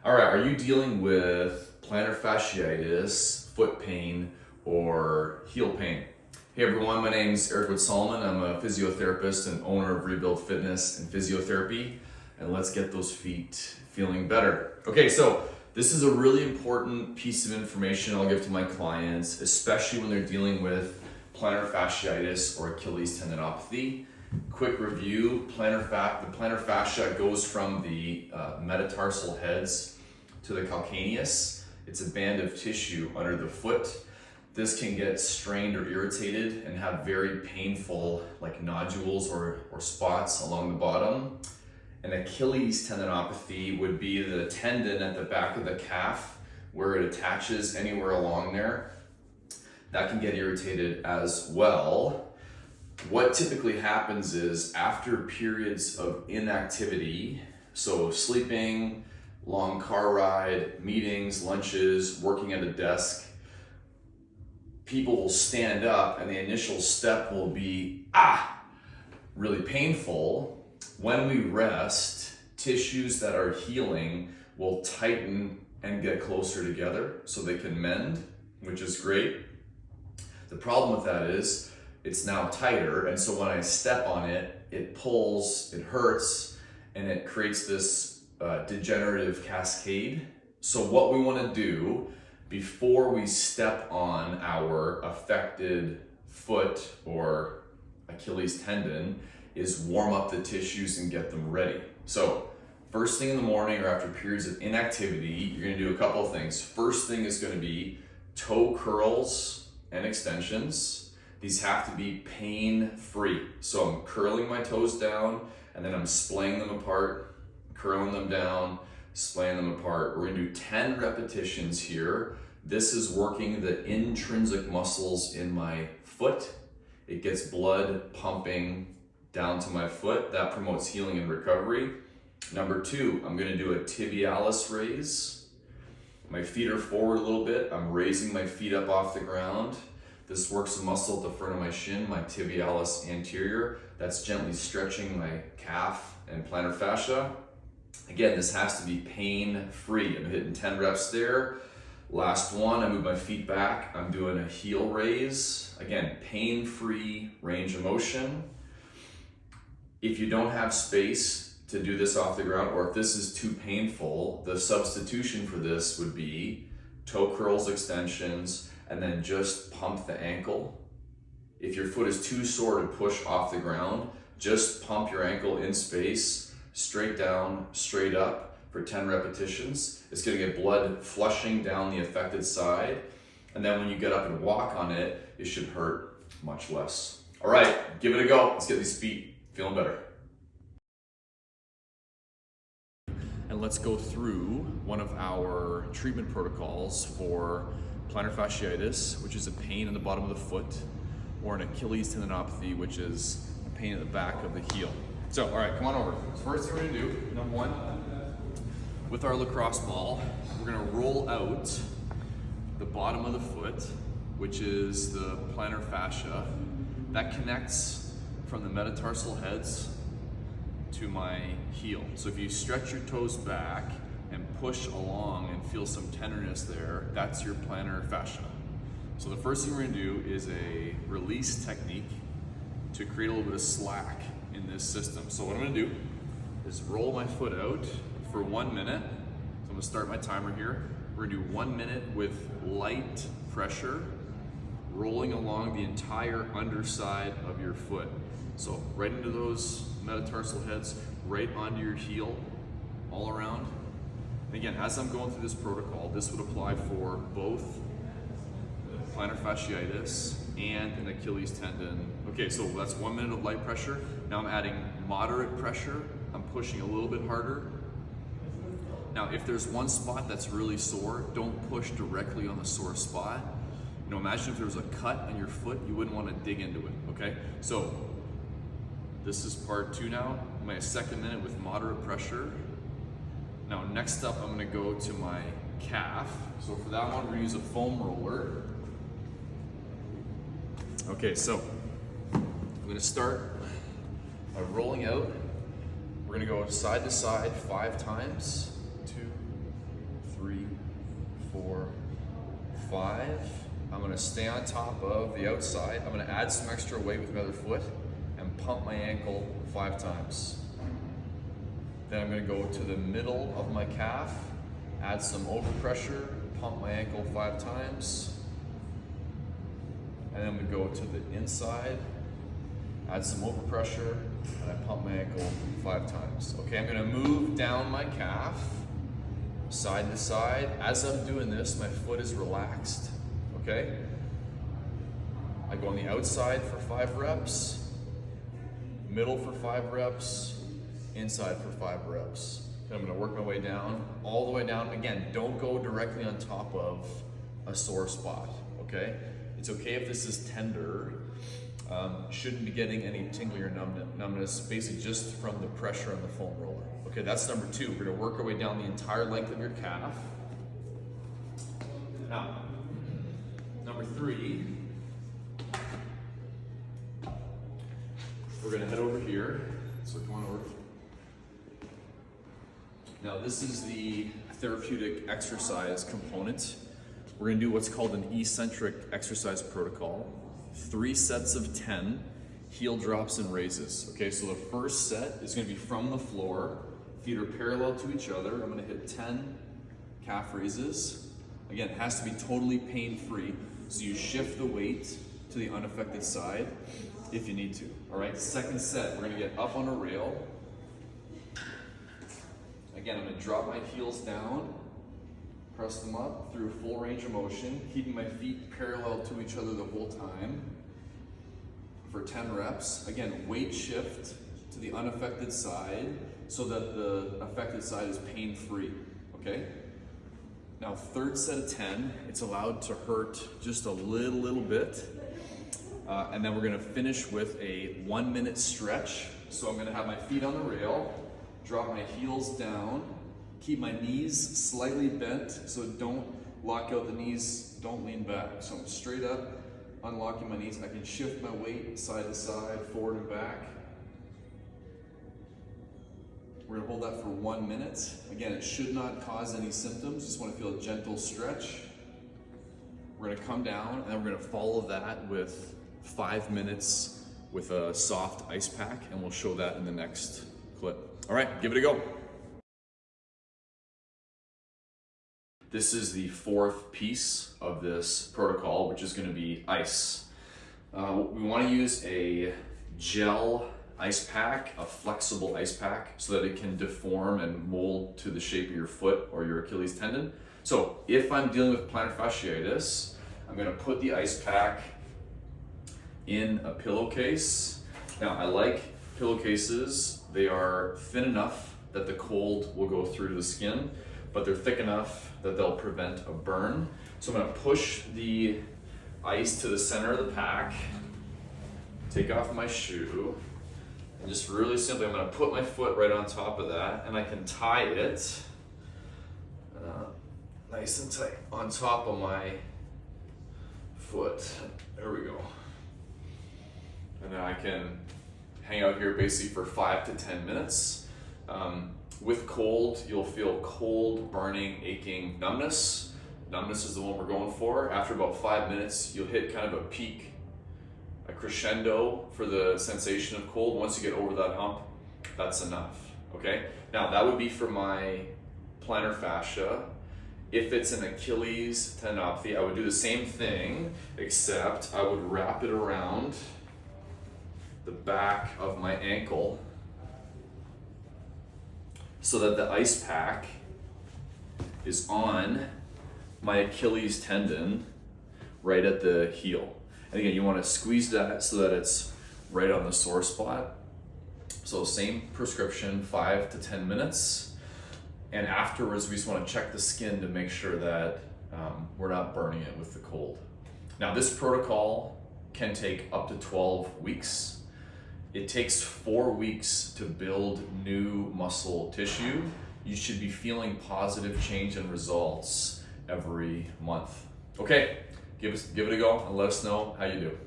All right, are you dealing with plantar fasciitis, foot pain, or heel pain? Hey everyone, my name's Eric Solomon. I'm a physiotherapist and owner of Rebuild Fitness and Physiotherapy, and let's get those feet feeling better. Okay, so this is a really important piece of information I'll give to my clients, especially when they're dealing with plantar fasciitis or Achilles tendinopathy. Quick review, the plantar fascia goes from the metatarsal heads to the calcaneus. It's a band of tissue under the foot. This can get strained or irritated and have very painful like nodules or spots along the bottom. An Achilles tendinopathy would be the tendon at the back of the calf where it attaches anywhere along there. That can get irritated as well. What typically happens is after periods of inactivity, so sleeping, long car ride, meetings, lunches, working at a desk, people will stand up and the initial step will be, really painful. When we rest, tissues that are healing will tighten and get closer together so they can mend, which is great. The problem with that is it's now tighter, and so when I step on it, it pulls, it hurts, and it creates this degenerative cascade. So what we want to do before we step on our affected foot or Achilles tendon is warm up the tissues and get them ready. So first thing in the morning or after periods of inactivity, you're going to do a couple of things. First thing is going to be toe curls and extensions. These have to be pain-free. So I'm curling my toes down and then I'm splaying them apart, curling them down, splaying them apart. We're gonna do 10 repetitions here. This is working the intrinsic muscles in my foot. It gets blood pumping down to my foot. That promotes healing and recovery. Number 2, I'm gonna do a tibialis raise. My feet are forward a little bit. I'm raising my feet up off the ground. This works the muscle at the front of my shin, my tibialis anterior. That's gently stretching my calf and plantar fascia. Again, this has to be pain-free. I'm hitting 10 reps there. Last one, I move my feet back. I'm doing a heel raise. Again, pain-free range of motion. If you don't have space to do this off the ground, or if this is too painful, the substitution for this would be toe curls, extensions, and then just pump the ankle. If your foot is too sore to push off the ground, just pump your ankle in space, straight down, straight up for 10 repetitions. It's gonna get blood flushing down the affected side. And then when you get up and walk on it, it should hurt much less. All right, give it a go. Let's get these feet feeling better. And let's go through one of our treatment protocols for plantar fasciitis, which is a pain in the bottom of the foot, or an Achilles tendinopathy, which is a pain at the back of the heel. So, all right, come on over. So first thing we're gonna do, number 1, with our lacrosse ball, we're gonna roll out the bottom of the foot, which is the plantar fascia. That connects from the metatarsal heads to my heel. So if you stretch your toes back and push along and feel some tenderness there, that's your plantar fascia. So the first thing we're gonna do is a release technique to create a little bit of slack in this system. So what I'm gonna do is roll my foot out for 1 minute. So I'm gonna start my timer here. We're gonna do 1 minute with light pressure, rolling along the entire underside of your foot. So right into those metatarsal heads, right onto your heel, all around. Again, as I'm going through this protocol, this would apply for both plantar fasciitis and an Achilles tendon. Okay, so that's 1 minute of light pressure. Now I'm adding moderate pressure. I'm pushing a little bit harder. Now, if there's one spot that's really sore, don't push directly on the sore spot. You know, imagine if there was a cut on your foot, you wouldn't want to dig into it, okay? So this is part 2 now. My second minute with moderate pressure. Now, next up, I'm gonna go to my calf. So for that one, we're gonna use a foam roller. Okay, so I'm gonna start by rolling out. We're gonna go side to side 5 times. 2, 5. I'm gonna stay on top of the outside. I'm gonna add some extra weight with my other foot and pump my ankle 5 times. Then I'm gonna go to the middle of my calf, add some overpressure, pump my ankle 5 times. And then we go to the inside, add some overpressure, and I pump my ankle 5 times. Okay, I'm gonna move down my calf, side to side. As I'm doing this, my foot is relaxed, okay? I go on the outside for 5 reps, middle for 5 reps, inside for 5 reps. Then I'm gonna work my way down, all the way down. Again, don't go directly on top of a sore spot, okay? It's okay if this is tender. Shouldn't be getting any tingling or numbness, basically just from the pressure on the foam roller. Okay, that's number 2. We're gonna work our way down the entire length of your calf. Now, number 3, we're gonna head over here. So come on over. Now this is the therapeutic exercise component. We're gonna do what's called an eccentric exercise protocol. 3 sets of 10 heel drops and raises. Okay, so the first set is gonna be from the floor. Feet are parallel to each other. I'm gonna hit 10 calf raises. Again, it has to be totally pain-free. So you shift the weight to the unaffected side if you need to. All right, second set, we're gonna get up on a rail. Again, I'm gonna drop my heels down, press them up through full range of motion, keeping my feet parallel to each other the whole time for 10 reps. Again, weight shift to the unaffected side so that the affected side is pain-free, okay? Now, third set of 10, it's allowed to hurt just a little bit. And then we're gonna finish with a 1-minute stretch. So I'm gonna have my feet on the rail, drop my heels down, keep my knees slightly bent, so don't lock out the knees, don't lean back. So I'm straight up, unlocking my knees. I can shift my weight side to side, forward and back. We're gonna hold that for 1 minute. Again, it should not cause any symptoms, just wanna feel a gentle stretch. We're gonna come down and then we're gonna follow that with 5 minutes with a soft ice pack, and we'll show that in the next clip. All right, give it a go. This is the 4th piece of this protocol, which is gonna be ice. We wanna use a gel ice pack, a flexible ice pack, so that it can deform and mold to the shape of your foot or your Achilles tendon. So if I'm dealing with plantar fasciitis, I'm gonna put the ice pack in a pillowcase. Now, I like pillowcases. They are thin enough that the cold will go through the skin, but they're thick enough that they'll prevent a burn. So I'm gonna push the ice to the center of the pack, take off my shoe, and just really simply, I'm gonna put my foot right on top of that, and I can tie it nice and tight on top of my foot. There we go. And then I can hang out here basically for 5 to 10 minutes. With cold, you'll feel cold, burning, aching, numbness. Numbness is the one we're going for. After about 5 minutes, you'll hit kind of a peak, a crescendo for the sensation of cold. Once you get over that hump, that's enough, okay? Now, that would be for my plantar fascia. If it's an Achilles tendinopathy, I would do the same thing, except I would wrap it around the back of my ankle so that the ice pack is on my Achilles tendon right at the heel. And again, you want to squeeze that so that it's right on the sore spot. So same prescription, 5 to 10 minutes. And afterwards, we just want to check the skin to make sure that we're not burning it with the cold. Now, this protocol can take up to 12 weeks. It takes 4 weeks to build new muscle tissue. You should be feeling positive change and results every month. Okay, give it a go and let us know how you do.